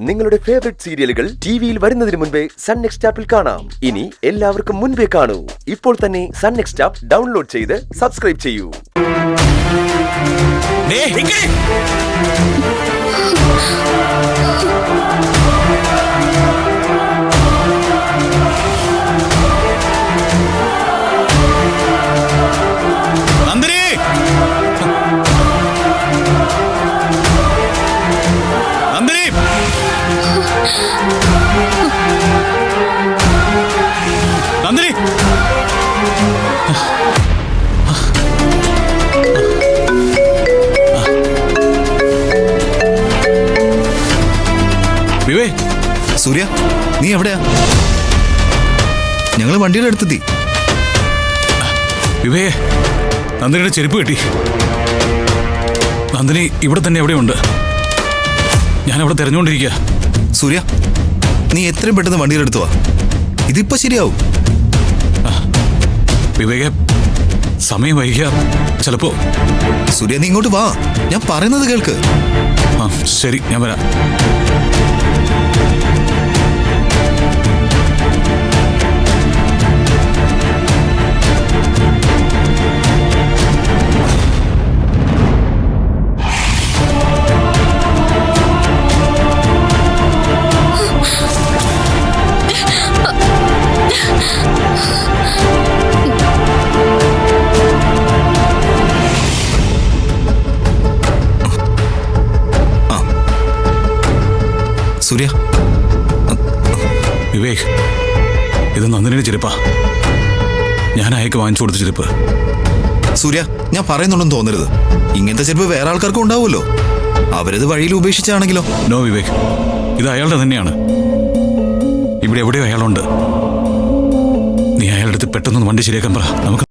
നിങ്ങളുടെ ഫേവറേറ്റ് സീരിയലുകൾ ടിവിയിൽ വരുന്നതിന് മുൻപേ സൺ നെക്സ്റ്റ് ആപ്പിൽ കാണാം. ഇനി എല്ലാവർക്കും മുൻപേ കാണൂ. ഇപ്പോൾ തന്നെ സൺ നെക്സ്റ്റ് ആപ്പ് ഡൗൺലോഡ് ചെയ്ത് സബ്സ്ക്രൈബ് ചെയ്യൂ. വിവേ, സൂര്യ, നീ എവിടെയാ? ഞങ്ങള് വണ്ടിയുടെ അടുത്തെത്തി. വിവേ, നന്ദിനിയുടെ ചെരുപ്പ് കിട്ടി. നന്ദിനി ഇവിടെ തന്നെ എവിടെയുണ്ട്. ഞാൻ അവിടെ തെരഞ്ഞുകൊണ്ടിരിക്കുക. സൂര്യ, നീ എത്രയും പെട്ടെന്ന് വണ്ടിയുടെ അടുത്ത് വാ. ഇതിപ്പോ ശരിയാവും. വിവേകെ, സമയം വൈകിയ ചിലപ്പോ. സൂര്യ, നീ ഇങ്ങോട്ട് വാ, ഞാൻ പറയുന്നത് കേൾക്ക്. ആ ശരി, ഞാൻ വരാം. സൂര്യ, വിവേക്, ഇത് നന്ദിനിയുടെ ചെരുപ്പാ. ഞാൻ അയക്ക് വാങ്ങിച്ചു കൊടുത്ത ചെരുപ്പ്. സൂര്യ, ഞാൻ പറയുന്നുണ്ടെന്ന് തോന്നരുത്. ഇങ്ങനത്തെ ചെരുപ്പ് വേറെ ആൾക്കാർക്കും ഉണ്ടാവുമല്ലോ. അവരത് വഴിയിൽ ഉപേക്ഷിച്ചാണെങ്കിലോ? നോ വിവേക്, ഇത് അയാളുടെ തന്നെയാണ്. ഇവിടെ എവിടെയോ അയാളുണ്ട്. നീ അയാളുടെ അടുത്ത് പെട്ടെന്ന് വണ്ടി ശരിയാക്കാൻ പറ. നമുക്ക്